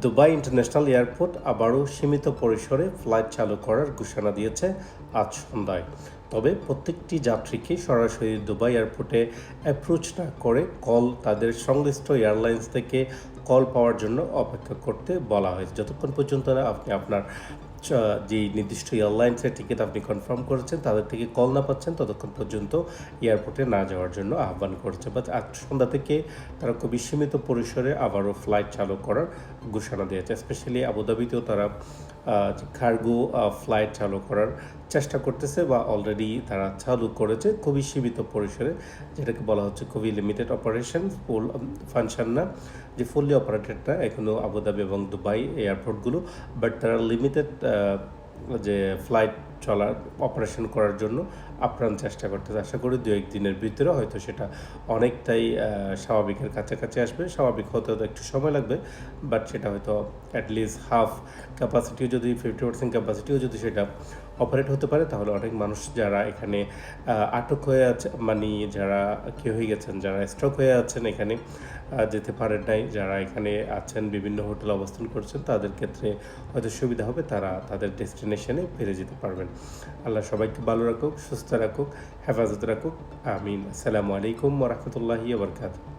Dubai international airport আবারও সীমিত পরিসরে ফ্লাইট চালু করার ঘোষণা দিয়েছে আজ সন্ধ্যায়। তবে প্রত্যেকটি যাত্রীকে সরাসরি দুবাই এয়ারপোর্টে অ্যাপ্রোচ না করে তাদের সংশ্লিষ্ট এয়ারলাইন্স থেকে কল পাওয়ার জন্য অপেক্ষা করতে বলা হয়েছে। যতক্ষণ পর্যন্ত না আপনি আপনার যেই নির্দিষ্ট এয়ারলাইন্সের টিকিট আপনি কনফার্ম করেছেন তাদের থেকে কল না পাচ্ছেন, ততক্ষণ পর্যন্ত এয়ারপোর্টে না যাওয়ার জন্য আহ্বান করেছে। বাট আজ সন্ধ্যা থেকে তারা খুবই সীমিত পরিসরে আবারও ফ্লাইট চালু করার ঘোষণা দিয়েছে। স্পেশালি আবুধাবিতেও তারা কার্গো ফ্লাইট চালু করার চেষ্টা করতেছে বা অলরেডি তারা চালু করেছে খুবই সীমিত পরিসরে, যেটাকে বলা হচ্ছে খুবই লিমিটেড অপারেশন, ফুল ফাংশন না, যে ফুললি অপারেটেড না এখনও আবুধাবি এবং দুবাই এয়ারপোর্টগুলো। বাট তারা লিমিটেড যে ফ্লাইট চলার অপারেশন করার জন্য আপ্রাণ চেষ্টা করতেছে। আশা করি 2-1 দিনের ভিতরে হয়তো সেটা অনেকটাই স্বাভাবিকের কাছাকাছি আসবে। স্বাভাবিক হতে হয়তো একটু সময় লাগবে, বাট সেটা হয়তো অ্যাটলিস্ট হাফ ক্যাপাসিটিও যদি 50% ক্যাপাসিটিও যদি সেটা অপারেট হতে পারে, তাহলে অনেক মানুষ যারা এখানে আটক হয়ে আছে, মানে যারা কী হয়ে গেছেন, যারা স্ট্রোক হয়ে আছেন, এখানে যেতে পারেন নাই, যারা এখানে আছেন বিভিন্ন হোটেল অবস্থান করছেন, তাদের ক্ষেত্রে হয়তো সুবিধা হবে, তারা তাদের ডেস্টিনেশনে ফিরে যেতে পারবেন। আল্লাহ সবাইকে ভালো রাখুক, সুস্থ রাখুক, হেফাজত রাখুক। আমিন। আসসালামু আলাইকুম ওয়া রাহমাতুল্লাহি ওয়া বারাকাতুহু।